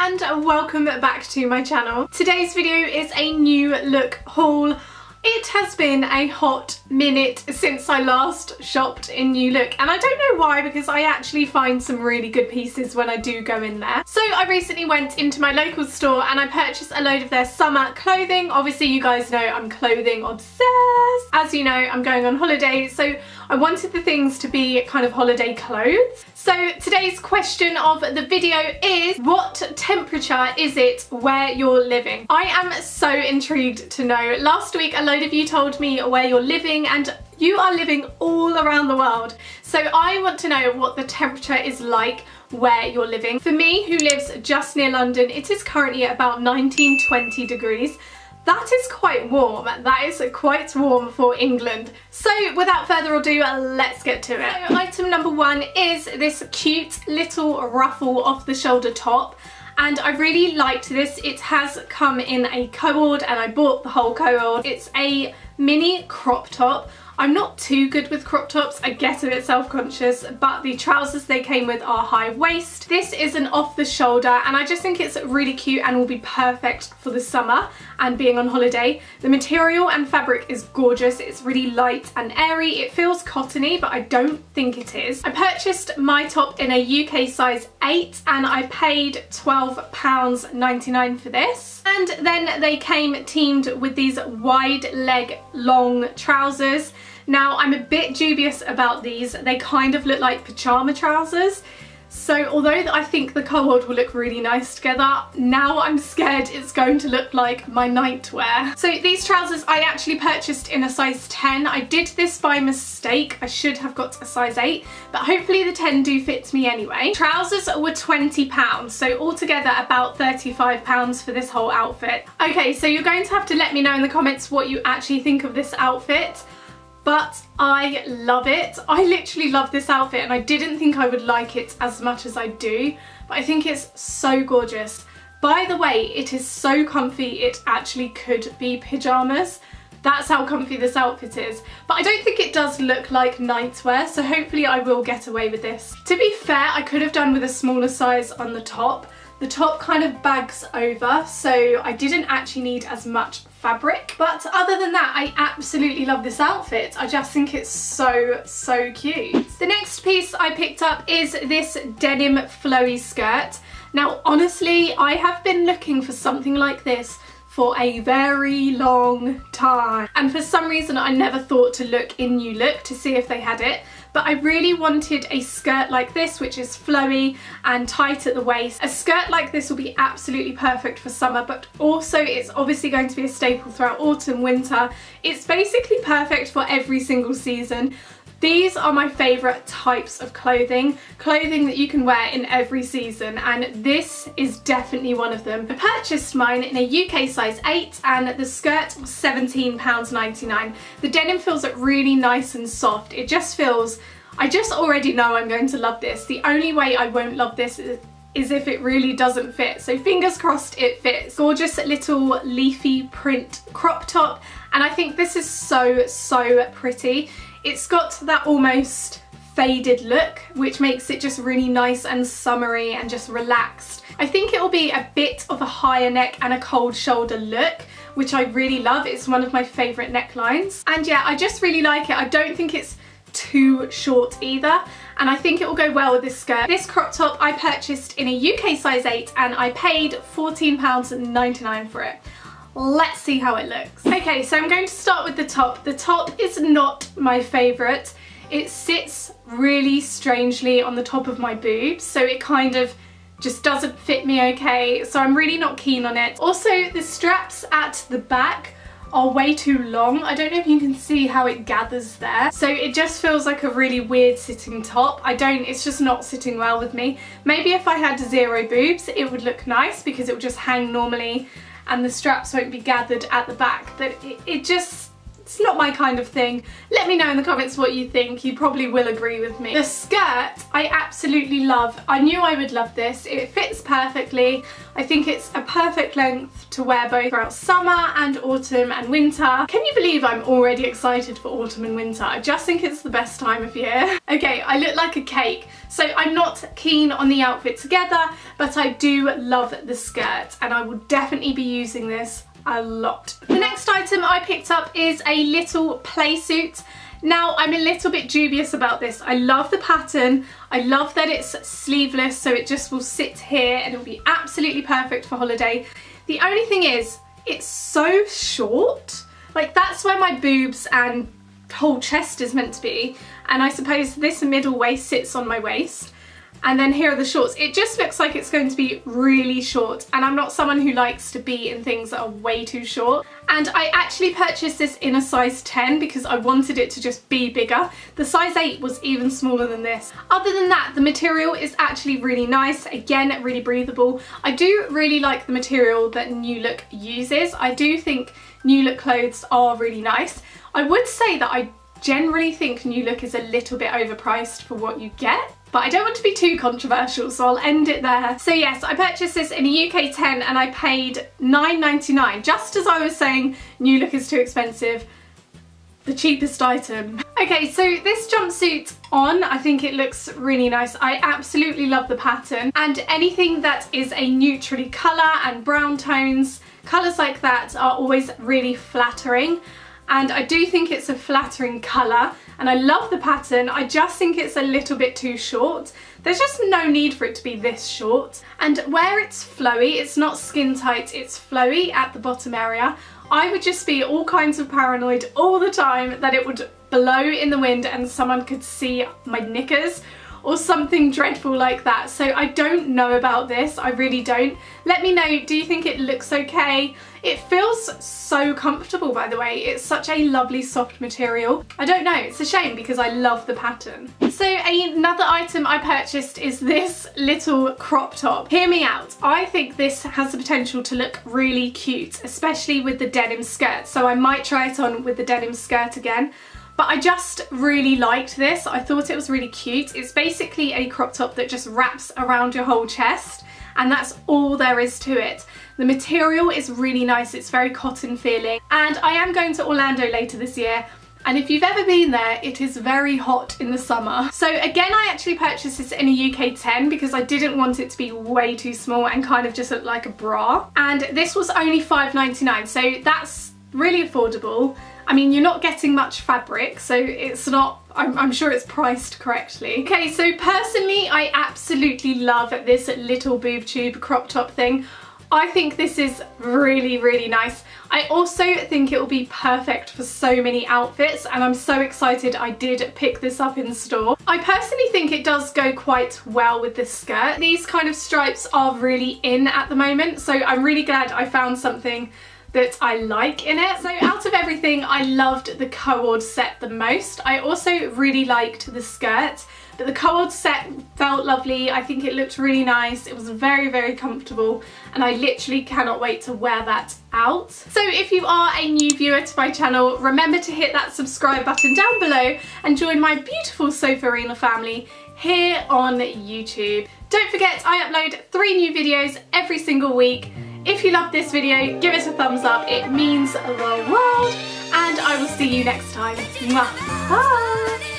and welcome back to my channel. Today's video is a new look haul. It has been a hot minute since I last shopped in New Look, and I don't know why, because I actually find some really good pieces when I do go in there. So I recently went into my local store and I purchased a load of their summer clothing. Obviously you guys know I'm clothing obsessed. As you know, I'm going on holiday, so I wanted the things to be kind of holiday clothes. So today's question of the video is, what temperature is it where you're living? I am so intrigued to know. Last week a load of you told me where you're living, and you are living all around the world. So I want to know what the temperature is like where you're living. For me, who lives just near London, it is currently about 19-20 degrees. That is quite warm. That is quite warm for England. So without further ado, let's get to it. So item number one is this cute little ruffle off the shoulder top. And I really liked this. It has come in a cord and I bought the whole cord. It's a mini crop top. I'm not too good with crop tops, I get a bit self-conscious, but the trousers they came with are high waist. This is an off the shoulder and I just think it's really cute and will be perfect for the summer and being on holiday. The material and fabric is gorgeous. It's really light and airy. It feels cottony, but I don't think it is. I purchased my top in a UK size 8 and I paid £12.99 for this. And then they came teamed with these wide leg long trousers. Now I'm a bit dubious about these. They kind of look like pajama trousers. So although I think the cord will look really nice together, now I'm scared it's going to look like my nightwear. So these trousers I actually purchased in a size 10. I did this by mistake. I should have got a size 8, but hopefully the 10 do fit me anyway. Trousers were £20, so altogether about £35 for this whole outfit. Okay, so you're going to have to let me know in the comments what you actually think of this outfit. But I love it. I literally love this outfit and I didn't think I would like it as much as I do, but I think it's so gorgeous. By the way, it is so comfy it actually could be pyjamas. That's how comfy this outfit is. But I don't think it does look like nightwear, so hopefully I will get away with this. To be fair, I could have done with a smaller size on the top. The top kind of bags over, so I didn't actually need as much fabric. But other than that, I absolutely love this outfit. I just think it's so cute. The next piece I picked up is this denim flowy skirt. Now honestly, I have been looking for something like this for a very long time, and for some reason I never thought to look in New Look to see if they had it. But I really wanted a skirt like this, which is flowy and tight at the waist. A skirt like this will be absolutely perfect for summer, but also it's obviously going to be a staple throughout autumn, winter. It's basically perfect for every single season. These are my favourite types of clothing that you can wear in every season, and this is definitely one of them. I purchased mine in a UK size 8 and the skirt was £17.99. The denim feels really nice and soft. It just feels, I just already know I'm going to love this. The only way I won't love this is if it really doesn't fit. So fingers crossed it fits. Gorgeous little leafy print crop top, and I think this is so pretty. It's got that almost faded look, which makes it just really nice and summery and just relaxed. I think it will be a bit of a higher neck and a cold shoulder look, which I really love. It's one of my favourite necklines. And yeah, I just really like it. I don't think it's too short either, and I think it will go well with this skirt. This crop top I purchased in a UK size 8 and I paid £14.99 for it. Let's see how it looks. Okay, so I'm going to start with the top. The top is not my favourite. It sits really strangely on the top of my boobs, so it kind of just doesn't fit me okay, so I'm really not keen on it. Also, the straps at the back are way too long. I don't know if you can see how it gathers there. So it just feels like a really weird sitting top. It's just not sitting well with me. Maybe if I had 0 boobs, it would look nice because it would just hang normally and the straps won't be gathered at the back, but it just It's not my kind of thing. Let me know in the comments what you think. You probably will agree with me. The skirt I absolutely love. I knew I would love this. It fits perfectly. I think it's a perfect length to wear both throughout summer and autumn and winter. Can you believe I'm already excited for autumn and winter? I just think it's the best time of year. Okay, I look like a cake. So I'm not keen on the outfit together, but I do love the skirt and I will definitely be using this a lot. The next item I picked up is a little play suit. Now I'm a little bit dubious about this. I love the pattern. I love that it's sleeveless, so it just will sit here and it'll be absolutely perfect for holiday. The only thing is, it's so short. Like, that's where my boobs and whole chest is meant to be. And I suppose this middle waist sits on my waist. And then here are the shorts. It just looks like it's going to be really short, and I'm not someone who likes to be in things that are way too short. And I actually purchased this in a size 10 because I wanted it to just be bigger. The size 8 was even smaller than this. Other than that, the material is actually really nice. Again, really breathable. I do really like the material that New Look uses. I do think New Look clothes are really nice. I would say that I generally think New Look is a little bit overpriced for what you get. But I don't want to be too controversial, so I'll end it there. So yes, I purchased this in a UK 10 and I paid £9.99. Just as I was saying New Look is too expensive, the cheapest item. Okay, so this jumpsuit on, I think it looks really nice. I absolutely love the pattern, and anything that is a neutrally colour and brown tones, colours like that are always really flattering. And I do think it's a flattering colour, and I love the pattern. I just think it's a little bit too short. There's just no need for it to be this short. And where it's flowy, it's not skin tight, it's flowy at the bottom area, I would just be all kinds of paranoid all the time that it would blow in the wind and someone could see my knickers or something dreadful like that. So I don't know about this, I really don't. Let me know, do you think it looks okay? It feels so comfortable, by the way. It's such a lovely soft material. I don't know, it's a shame because I love the pattern. So another item I purchased is this little crop top. Hear me out. I think this has the potential to look really cute, especially with the denim skirt. So I might try it on with the denim skirt again. But I just really liked this. I thought it was really cute. It's basically a crop top that just wraps around your whole chest, and that's all there is to it. The material is really nice. It's very cotton feeling. And I am going to Orlando later this year, and if you've ever been there, it is very hot in the summer. So again, I actually purchased this in a UK 10 because I didn't want it to be way too small and kind of just look like a bra. And this was only £5.99, so that's really affordable. I mean, you're not getting much fabric, so it's not, I'm sure it's priced correctly. Okay, so personally, I absolutely love this little boob tube crop top thing. I think this is really, really nice. I also think it will be perfect for so many outfits, and I'm so excited I did pick this up in store. I personally think it does go quite well with this skirt. These kind of stripes are really in at the moment, so I'm really glad I found something that I like in it. So out of everything, I loved the co-ord set the most. I also really liked the skirt, but the co-ord set felt lovely. I think it looked really nice. It was very, very comfortable, and I literally cannot wait to wear that out. So if you are a new viewer to my channel, remember to hit that subscribe button down below and join my beautiful Sopherina family here on YouTube. Don't forget, I upload 3 new videos every single week. If you loved this video, give it a thumbs up, it means the world, and I will see you next time. Mwah. Bye!